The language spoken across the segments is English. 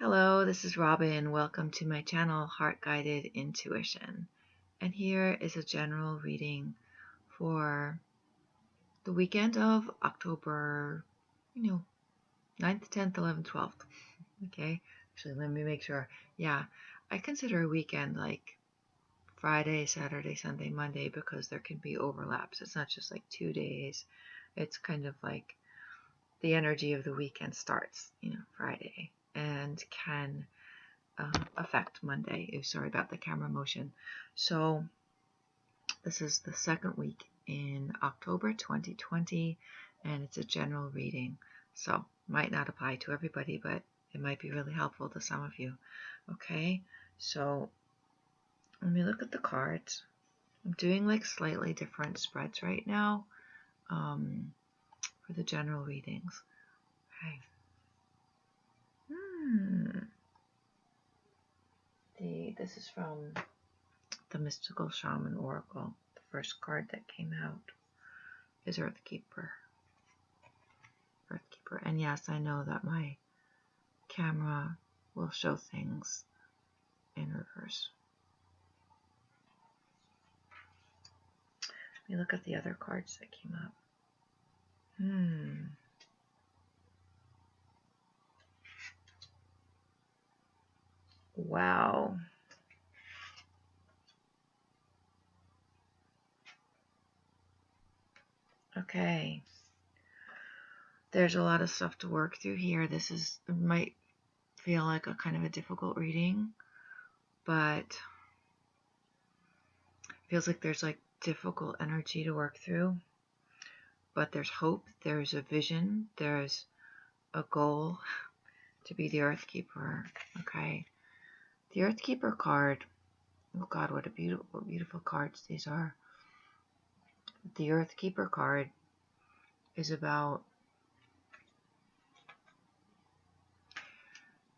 Hello, this is Robyn. Welcome to my channel, Heart Guided Intuition. And here is a general reading for the weekend of October, 9th, 10th, 11th, 12th. Okay, actually, let me make sure. Yeah, I consider a weekend like Friday, Saturday, Sunday, Monday because there can be overlaps. It's not just like 2 days. It's kind of like the energy of the weekend starts, Friday and can affect Monday. Sorry about the camera motion. So this is the second week in October 2020, and it's a general reading. So might not apply to everybody, but it might be really helpful to some of you. Okay, so let me look at the cards. I'm doing like slightly different spreads right now for the general readings. Okay. This is from the Mystical Shaman Oracle. The first card that came out is Earthkeeper. And yes, I know that my camera will show things in reverse. Let me look at the other cards that came up. Wow. Okay. There's a lot of stuff to work through here. It might feel like a kind of a difficult reading, but it feels like there's like difficult energy to work through. But there's hope, there's a vision, there's a goal to be the Earthkeeper. Okay. The Earthkeeper card. Oh God, what beautiful cards these are. The Earthkeeper card is about,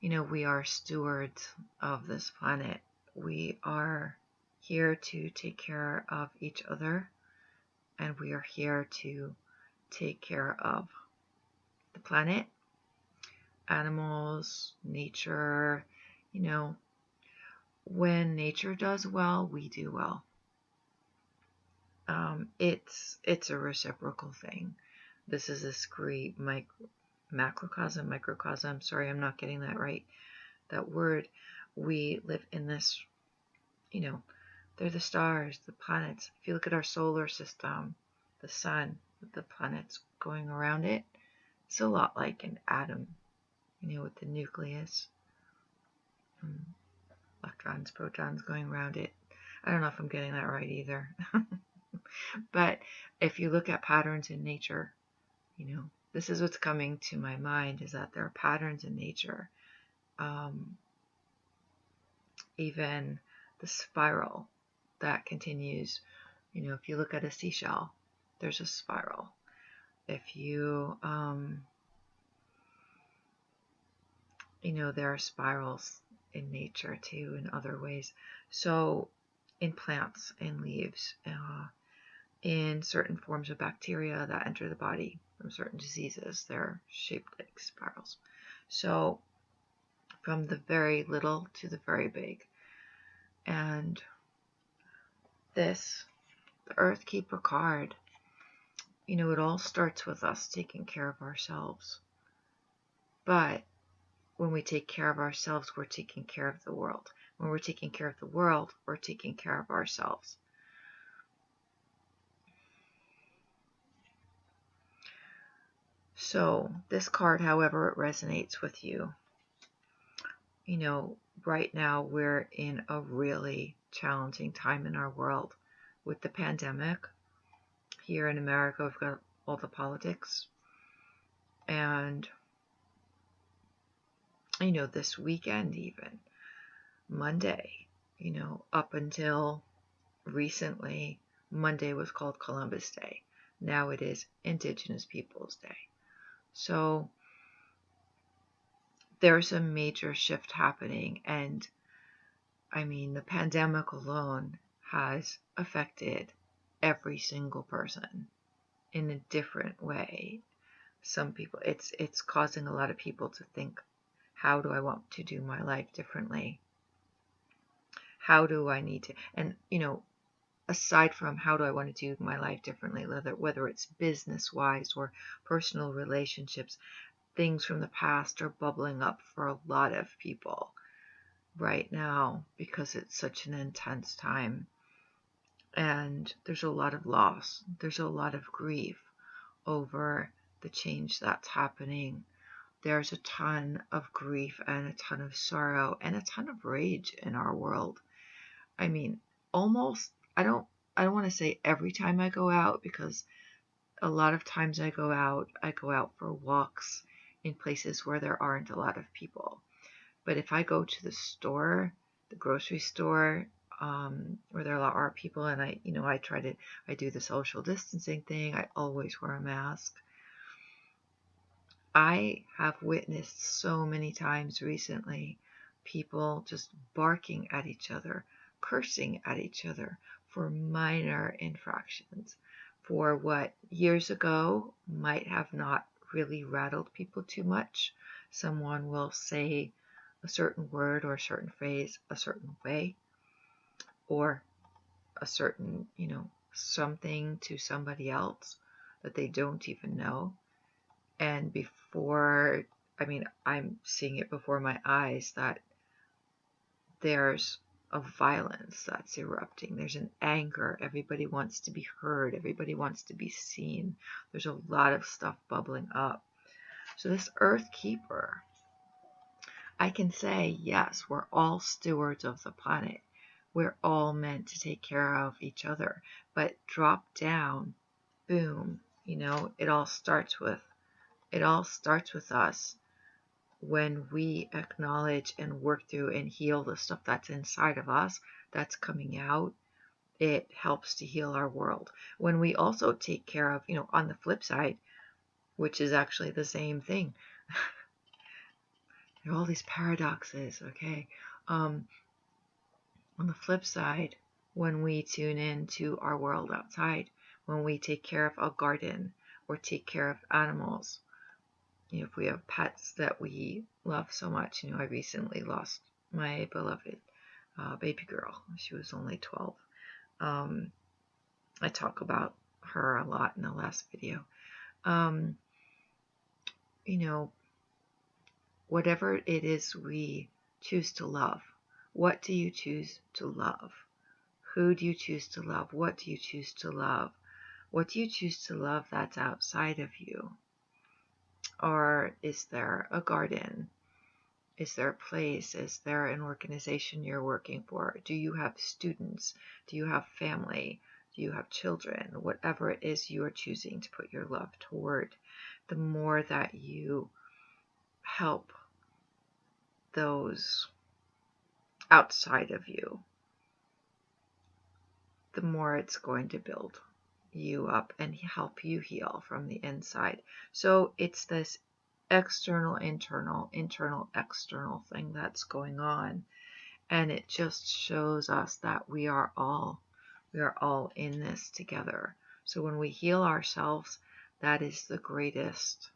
we are stewards of this planet. We are here to take care of each other, and we are here to take care of the planet, animals, nature. When nature does well, we do well. It's a reciprocal thing. This is this great microcosm. Sorry, I'm not getting that right. That word. We live in this, they're the stars, the planets. If you look at our solar system, the sun, with the planets going around it, it's a lot like an atom, with the nucleus, electrons, protons going around it. I don't know if I'm getting that right either. But if you look at patterns in nature, this is what's coming to my mind, is that there are patterns in nature. Even the spiral that continues, if you look at a seashell, there's a spiral. If you, there are spirals in nature too, in other ways. So in plants, in leaves, in certain forms of bacteria that enter the body from certain diseases, they're shaped like spirals. So from the very little to the very big. And this, the Earthkeeper card, it all starts with us taking care of ourselves. But when we take care of ourselves, we're taking care of the world. When we're taking care of the world, we're taking care of ourselves. So this card, however it resonates with you, right now we're in a really challenging time in our world with the pandemic. Here in America, we've got all the politics. And, this weekend even, Monday, up until recently, Monday was called Columbus Day. Now it is Indigenous Peoples Day. So there's a major shift happening, and the pandemic alone has affected every single person in a different way. Some people, it's causing a lot of people to think How do I want to do my life differently? How do I need to, and aside from how do I want to do my life differently, whether it's business wise or personal relationships, things from the past are bubbling up for a lot of people right now because it's such an intense time. And there's a lot of loss. There's a lot of grief over the change that's happening. There's a ton of grief and a ton of sorrow and a ton of rage in our world. I mean, almost, I don't want to say every time I go out, because a lot of times I go out for walks in places where there aren't a lot of people. But if I go to the store, the grocery store, where there are people, and I do the social distancing thing, I always wear a mask. I have witnessed so many times recently people just barking at each other, cursing at each other for minor infractions, for what years ago might have not really rattled people too much. Someone will say a certain word or a certain phrase a certain way, or a certain, something to somebody else that they don't even know. And I'm seeing it before my eyes that there's a violence that's erupting. There's an anger. Everybody wants to be heard. Everybody wants to be seen. There's a lot of stuff bubbling up. So this Earth Keeper, I can say, yes, we're all stewards of the planet. We're all meant to take care of each other. But drop down, boom, it all starts with us. When we acknowledge and work through and heal the stuff that's inside of us, that's coming out, it helps to heal our world. When we also take care of, on the flip side, which is actually the same thing, there are all these paradoxes, okay? On the flip side, when we tune into our world outside, when we take care of a garden or take care of animals, if we have pets that we love so much. I recently lost my beloved baby girl. She was only 12. I talk about her a lot in the last video. Whatever it is we choose to love, what do you choose to love? Who do you choose to love? What do you choose to love? What do you choose to love that's outside of you? Or is there a garden? Is there a place? Is there an organization you're working for? Do you have students? Do you have family? Do you have children? Whatever it is you are choosing to put your love toward, the more that you help those outside of you, the more it's going to build you up and help you heal from the inside. So it's this external, internal, external thing that's going on. And it just shows us that we are all in this together. So when we heal ourselves, that is the greatest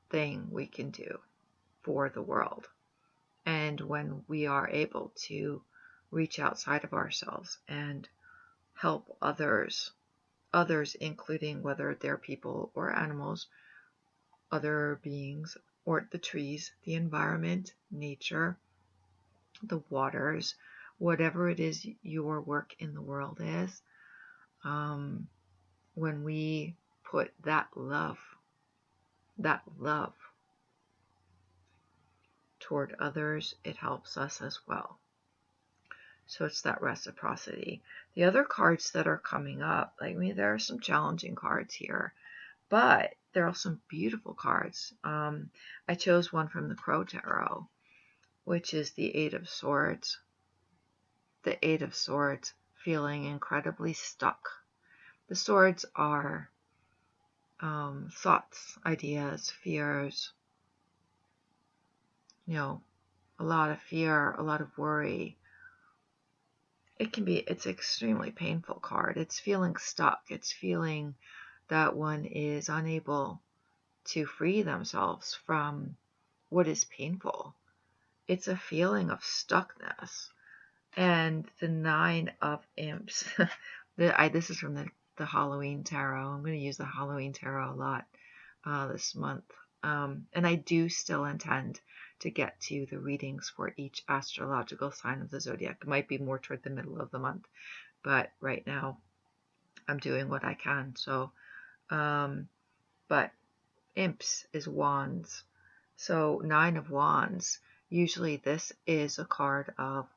thing we can do for the world. And when we are able to reach outside of ourselves and help others, including whether they're people or animals, other beings, or the trees, the environment, nature, the waters, whatever it is your work in the world is, when we put that love toward others, it helps us as well. So it's that reciprocity. The other cards that are coming up, there are some challenging cards here, but there are some beautiful cards. I chose one from the Crow Tarot, which is the Eight of Swords. The Eight of Swords, feeling incredibly stuck. The swords are thoughts, ideas, fears, a lot of fear, a lot of worry. It's an extremely painful card. It's feeling stuck. It's feeling that one is unable to free themselves from what is painful. It's a feeling of stuckness. And the 9 of Imps, this is from the Halloween Tarot. I'm going to use the Halloween Tarot a lot this month. And I do still intend to get to the readings for each astrological sign of the zodiac. It might be more toward the middle of the month, but right now I'm doing what I can. So, but Imps is Wands. So 9 of Wands, usually this is a card of,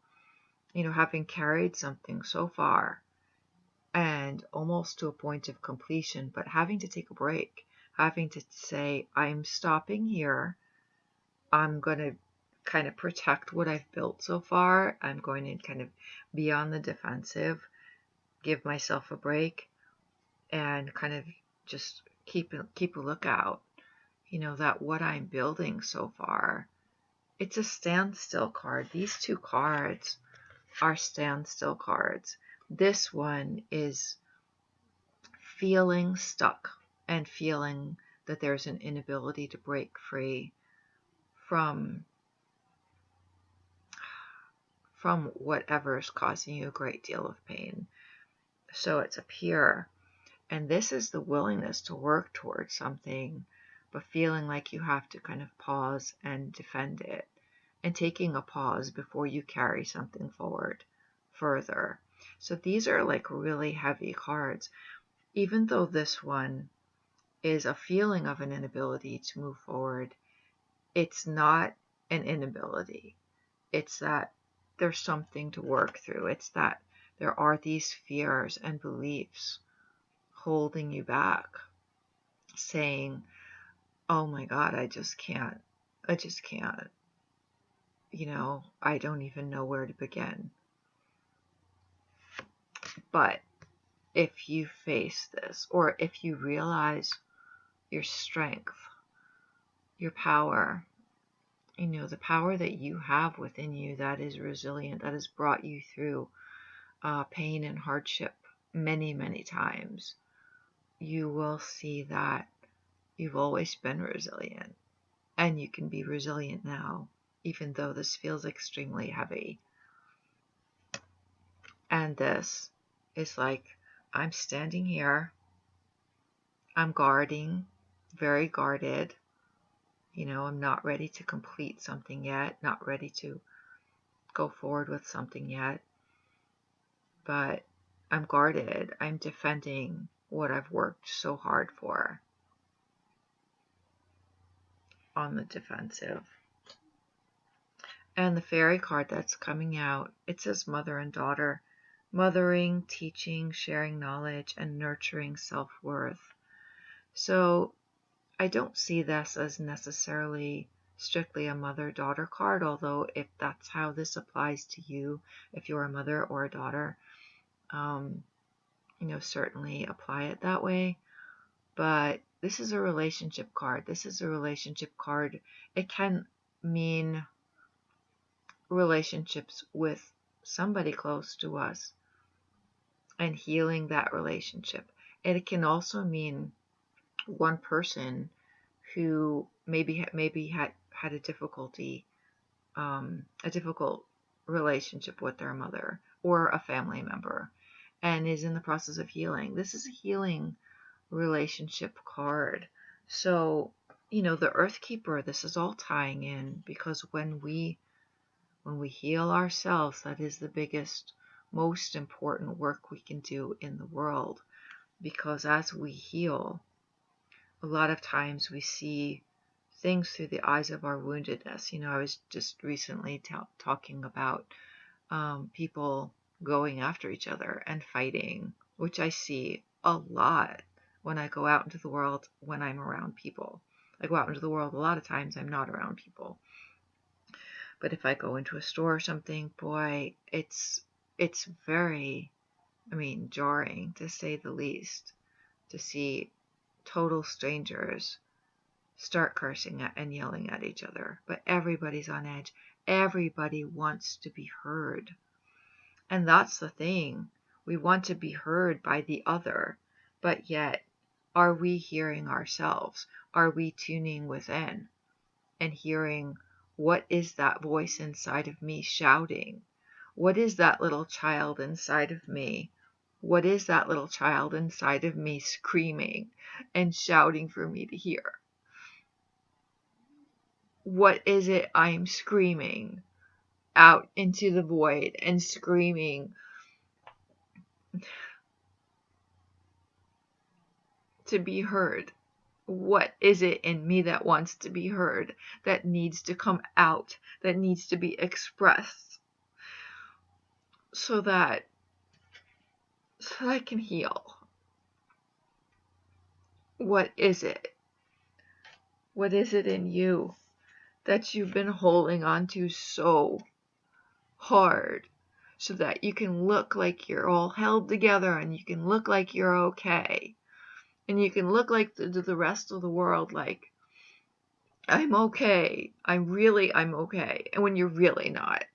having carried something so far and almost to a point of completion, but having to take a break, having to say, I'm stopping here. I'm going to kind of protect what I've built so far. I'm going to kind of be on the defensive, give myself a break, and kind of just keep a lookout, that what I'm building so far, it's a standstill card. These 2 cards are standstill cards. This one is feeling stuck and feeling that there's an inability to break free from whatever is causing you a great deal of pain. So it's up here. And this is the willingness to work towards something, but feeling like you have to kind of pause and defend it, and taking a pause before you carry something forward further. So these are like really heavy cards. Even though this one is a feeling of an inability to move forward, it's not an inability. It's that there's something to work through. It's that there are these fears and beliefs holding you back, saying, oh my God, I just can't. I don't even know where to begin. But if you face this, or if you realize your strength, your power, the power that you have within you that is resilient, that has brought you through pain and hardship many, many times, you will see that you've always been resilient, and you can be resilient now, even though this feels extremely heavy. And this is like, I'm standing here, I'm guarding, very guarded. I'm not ready to complete something yet, not ready to go forward with something yet, but I'm guarded. I'm defending what I've worked so hard for, on the defensive. And the fairy card that's coming out, it says mother and daughter, mothering, teaching, sharing knowledge, and nurturing self-worth. So I don't see this as necessarily strictly a mother-daughter card, although if that's how this applies to you, if you're a mother or a daughter, certainly apply it that way. But this is a relationship card. This is a relationship card. It can mean relationships with somebody close to us and healing that relationship. And it can also mean one person who maybe had a difficult relationship with their mother or a family member and is in the process of healing. This is a healing relationship card. So, the Earth Keeper, this is all tying in, because when we heal ourselves, that is the biggest, most important work we can do in the world. Because as we heal, a lot of times we see things through the eyes of our woundedness. I was just recently talking about people going after each other and fighting, which I see a lot when I go out into the world, when I'm around people. I go out into the world a lot of times, I'm not around people. But if I go into a store or something, boy, it's very, jarring, to say the least, to see total strangers start cursing and yelling at each other. But everybody's on edge. Everybody wants to be heard. And that's the thing. We want to be heard by the other. But yet, are we hearing ourselves? Are we tuning within? and hearing, what is that voice inside of me shouting? What is that little child inside of me? What is that little child inside of me screaming and shouting for me to hear? What is it I'm screaming out into the void and screaming to be heard? What is it in me that wants to be heard, that needs to come out, that needs to be expressed so that I can heal? What is it? What is it in you that you've been holding on to so hard so that you can look like you're all held together and you can look like you're okay? And you can look like the rest of the world like, I'm okay. I'm okay. And when you're really not.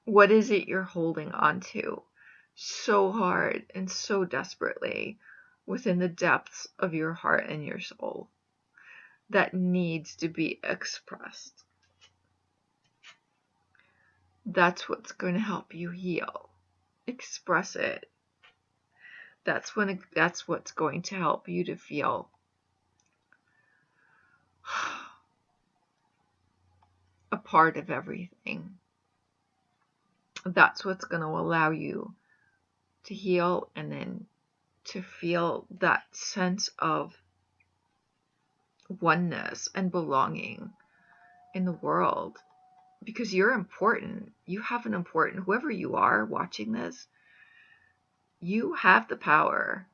What is it you're holding on to so hard and so desperately within the depths of your heart and your soul that needs to be expressed? That's what's going to help you heal. Express it. That's what's going to help you to feel a part of everything. That's what's going to allow you to heal and then to feel that sense of oneness and belonging in the world, because you're important. You have an important, whoever you are watching this, you have the power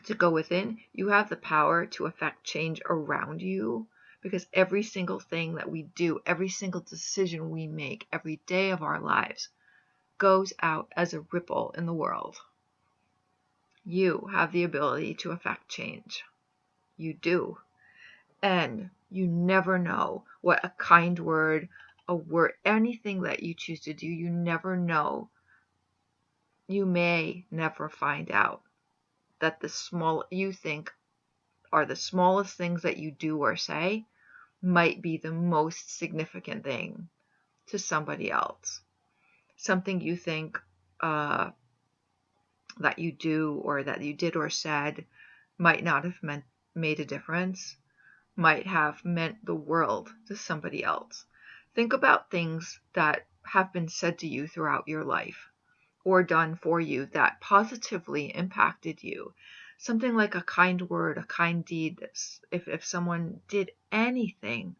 to go within. You have the power to affect change around you, because every single thing that we do, every single decision we make every day of our lives goes out as a ripple in the world. You have the ability to affect change. You do. And you never know what a kind word, a word, anything that you choose to do, you never know. You may never find out that the small you think are the smallest things that you do or say might be the most significant thing to somebody else. Something you think that you do or that you did or said might not have made a difference, might have meant the world to somebody else. Think about things that have been said to you throughout your life or done for you that positively impacted you. Something like a kind word, a kind deed. If someone did anything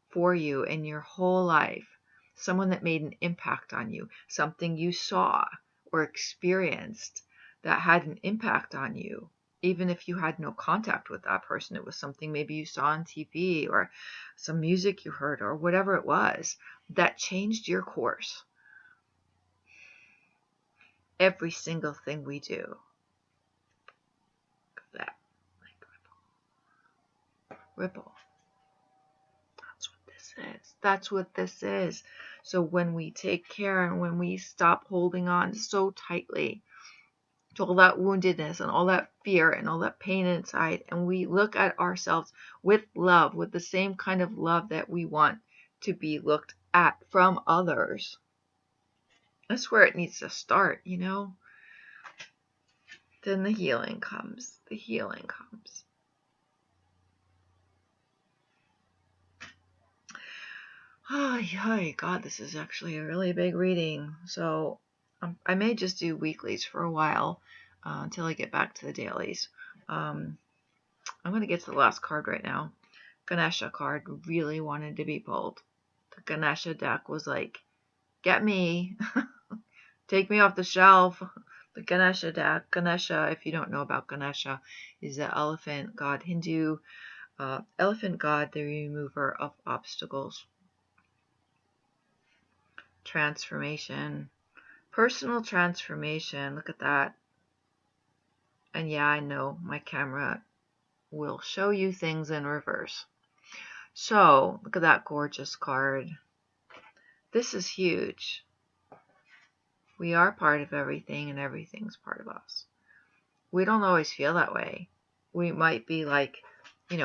for you in your whole life, someone that made an impact on you, something you saw or experienced that had an impact on you, even if you had no contact with that person, it was something maybe you saw on TV or some music you heard or whatever it was that changed your course. Every single thing we do. That, like ripple. That's what this is. That's what this is. So when we take care and when we stop holding on so tightly to all that woundedness and all that fear and all that pain inside, and we look at ourselves with love, with the same kind of love that we want to be looked at from others, that's where it needs to start, you know? Then the healing comes. The healing comes. Oh, God, this is actually a really big reading. So I may just do weeklies for a while until I get back to the dailies. I'm going to get to the last card right now. Ganesha card really wanted to be pulled. The Ganesha deck was like, get me. Take me off the shelf. The Ganesha deck. Ganesha, if you don't know about Ganesha, is the elephant god, Hindu elephant god, the remover of obstacles. Transformation. Personal transformation. Look at that. And yeah, I know my camera will show you things in reverse. So, look at that gorgeous card. This is huge. We are part of everything and everything's part of us. We don't always feel that way. We might be like,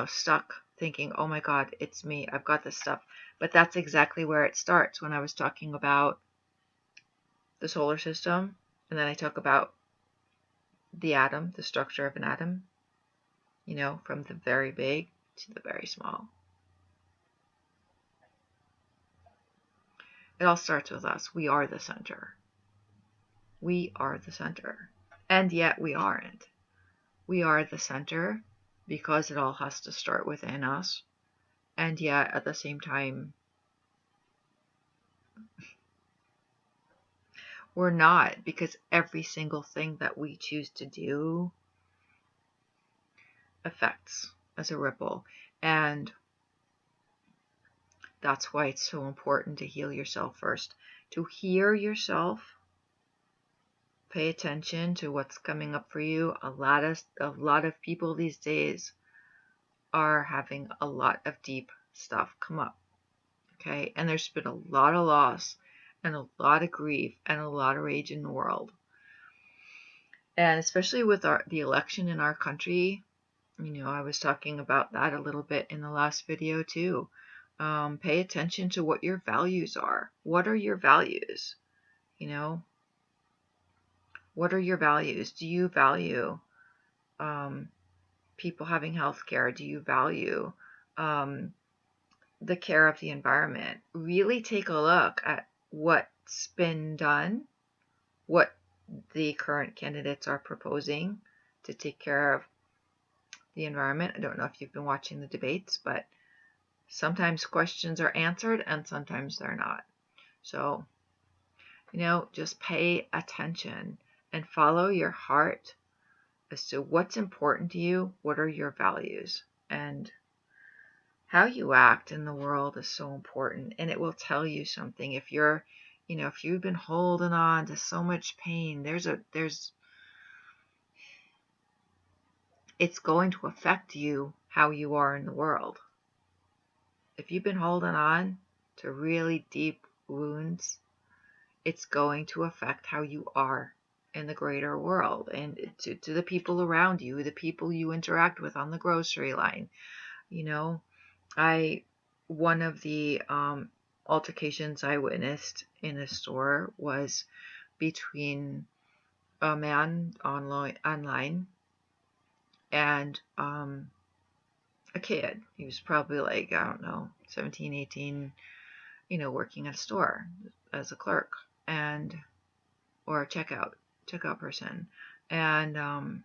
stuck thinking, oh my God, it's me, I've got this stuff. But that's exactly where it starts when I was talking about the solar system, and then I talk about the atom, the structure of an atom, from the very big to the very small. It all starts with us. We are the center. We are the center. And yet we aren't. We are the center because it all has to start within us. And yet at the same time, we're not, because every single thing that we choose to do affects as a ripple. And that's why it's so important to heal yourself first. To hear yourself, pay attention to what's coming up for you. A lot of people these days are having a lot of deep stuff come up. Okay? And there's been a lot of loss and a lot of grief and a lot of rage in the world. And especially with the election in our country, I was talking about that a little bit in the last video too. Pay attention to what your values are. What are your values? What are your values? Do you value people having health care? Do you value the care of the environment? Really take a look at what's been done, what the current candidates are proposing to take care of the environment. I don't know if you've been watching the debates, but sometimes questions are answered and sometimes they're not. So, just pay attention and follow your heart as to what's important to you, what are your values, and how you act in the world is so important, and it will tell you something. If if you've been holding on to so much pain, it's going to affect you how you are in the world. If you've been holding on to really deep wounds, it's going to affect how you are in the greater world and to the people around you, the people you interact with on the grocery line. One of the altercations I witnessed in a store was between a man online and a kid. He was probably like, I don't know, 17, 18, working at a store as a clerk or a checkout person. And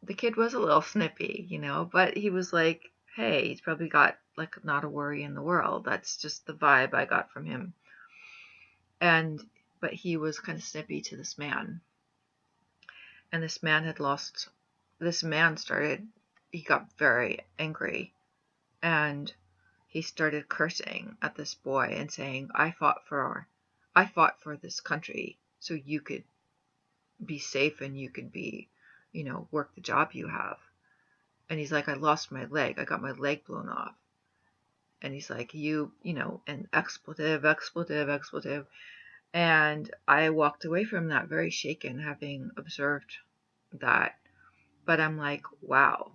the kid was a little snippy, but he was like, hey, he's probably got like not a worry in the world. That's just the vibe I got from him. But he was kind of snippy to this man. And this man he got very angry, and he started cursing at this boy and saying, I fought for this country so you could be safe and you could be, work the job you have. And he's like, I lost my leg. I got my leg blown off. And he's like, and expletive. And I walked away from that very shaken, having observed that. But I'm like, wow,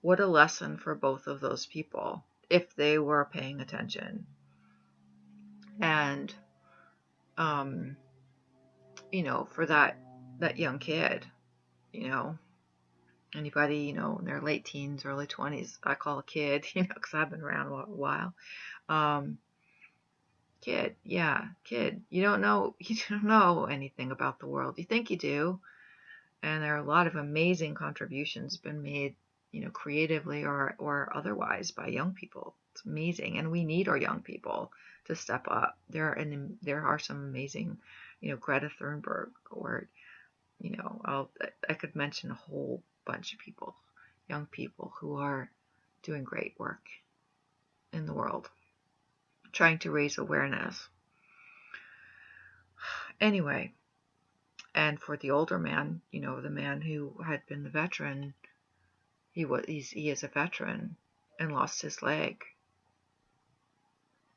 what a lesson for both of those people if they were paying attention. And, for that young kid, anybody, in their late teens, early 20s, I call a kid, because I've been around a while. Kid. You don't know anything about the world. You think you do. And there are a lot of amazing contributions been made, creatively or otherwise by young people. It's amazing. And we need our young people to step up. There are some amazing, Greta Thunberg, or, I could mention a whole bunch of people, young people who are doing great work in the world, trying to raise awareness. Anyway, and for the older man, the man who had been the veteran, he is a veteran and lost his leg.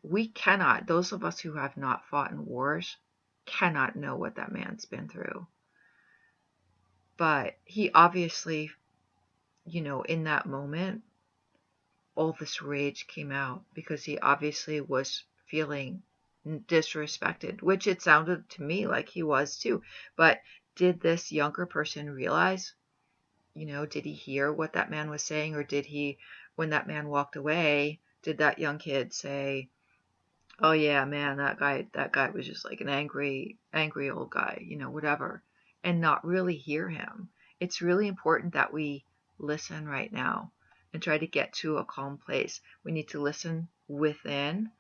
We cannot, those of us who have not fought in wars, cannot know what that man's been through. But he obviously, in that moment, all this rage came out because he obviously was feeling disrespected, which it sounded to me like he was too. But did this younger person realize, did he hear what that man was saying, or did he, when that man walked away, did that young kid say, oh yeah, man, that guy was just like an angry old guy, whatever, and not really hear him? It's really important that we listen right now and try to get to a calm place. We need to listen within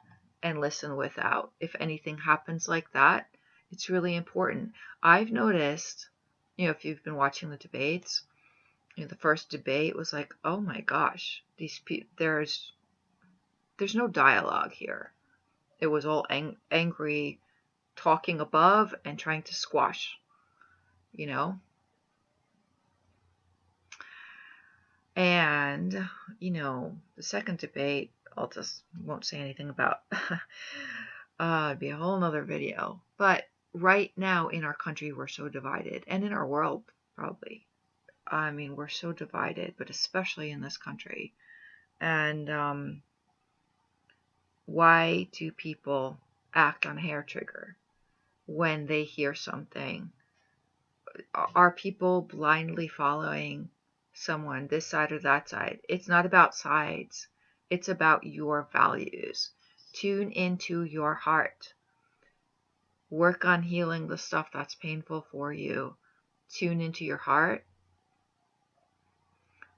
and listen without. If anything happens like that, it's really important. I've noticed, if you've been watching the debates, the first debate was like, oh my gosh, these people, there's no dialogue here. It was all angry, talking above and trying to squash, And, the second debate, I'll just won't say anything about. It'd be a whole nother video. But right now in our country, we're so divided, and in our world, probably. I mean, we're so divided, but especially in this country. And why do people act on a hair trigger when they hear something? Are people blindly following someone, this side or that side? It's not about sides. It's about your values. Tune into your heart. Work on healing the stuff that's painful for you. Tune into your heart.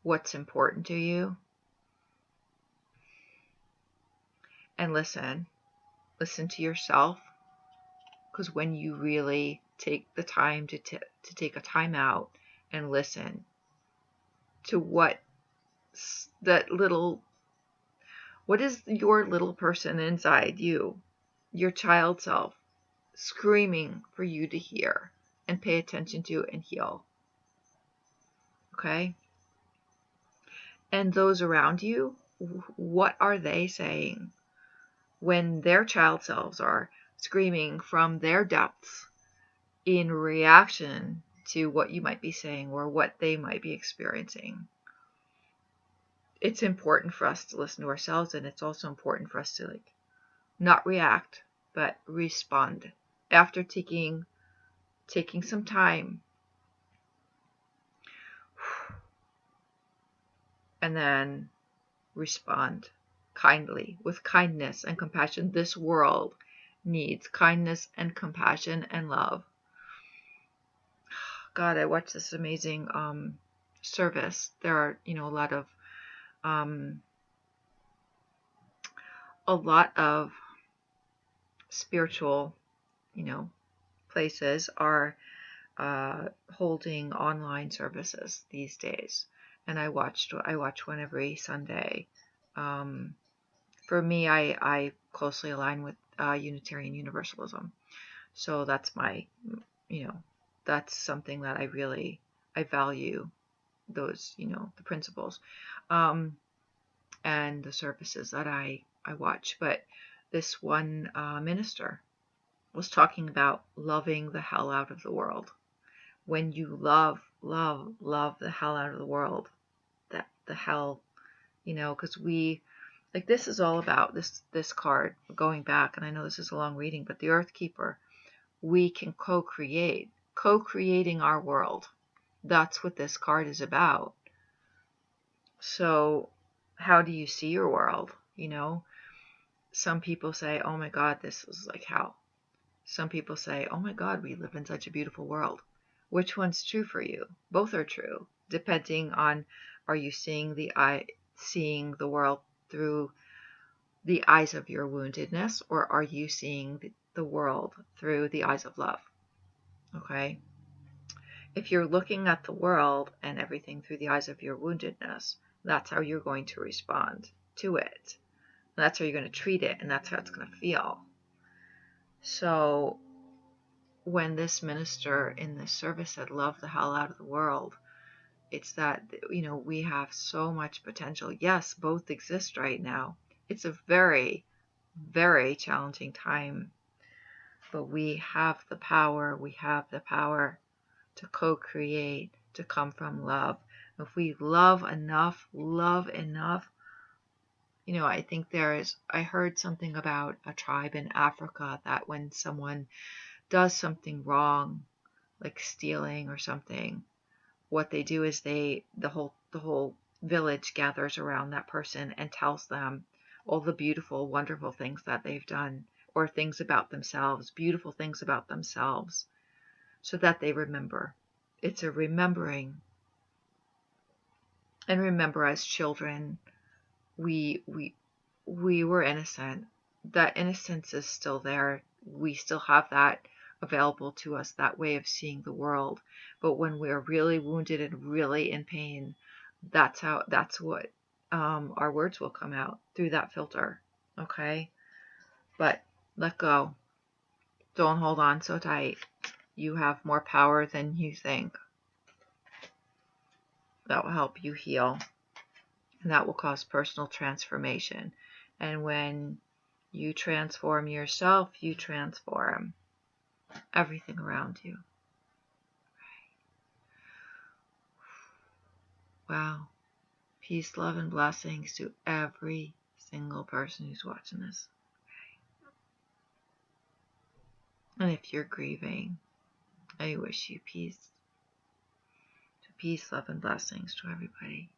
What's important to you. And listen. Listen to yourself. Because when you really take the time to take a time out and listen to what is your little person inside you, your child self, screaming for you to hear and pay attention to and heal. Okay? And those around you, what are they saying when their child selves are screaming from their depths in reaction to what you might be saying or what they might be experiencing? It's important for us to listen to ourselves, and it's also important for us to not react, but respond after taking some time, and then respond kindly with kindness and compassion. This world needs kindness and compassion and love. God, I watched this amazing service. There are, a lot of spiritual, places are holding online services these days, and I watch one every Sunday. For me, I closely align with Unitarian Universalism, so that's my, that's something that I value, those, the principles, and the services that I watch. But this one minister was talking about loving the hell out of the world. When you love the hell out of the world, that the hell, because this is all about this card, going back, and I know this is a long reading, but the Earth Keeper, we can co-creating our world. That's what this card is about. So how do you see your world? Some people say, oh my God, this is like hell. Some people say, oh my God, we live in such a beautiful world. Which one's true for you? Both are true, depending on, are you seeing the world through the eyes of your woundedness, or are you seeing the world through the eyes of love? Okay? If you're looking at the world and everything through the eyes of your woundedness, that's how you're going to respond to it. That's how you're going to treat it, and that's how it's going to feel. So when this minister in this service said, love the hell out of the world, it's that, we have so much potential. Yes, both exist right now. It's a very, very challenging time, but we have the power. We have the power to co-create, to come from love. If we love enough, You know, I think I heard something about a tribe in Africa that when someone does something wrong, like stealing or something, what they do is the whole village gathers around that person and tells them all the beautiful, wonderful things that they've done, or things about themselves, beautiful things about themselves, so that they remember. It's a remembering. And remember, as children, we we we were innocent. That innocence is still there. We still have that available to us, that way of seeing the world. But when we're really wounded and really in pain, that's what our words will come out through that filter. Okay? But let go. Don't hold on so tight. You have more power than you think. That will help you heal. And that will cause personal transformation. And when you transform yourself, you transform everything around you. Wow. Peace, love, and blessings to every single person who's watching this. And if you're grieving, I wish you peace. So peace, love, and blessings to everybody.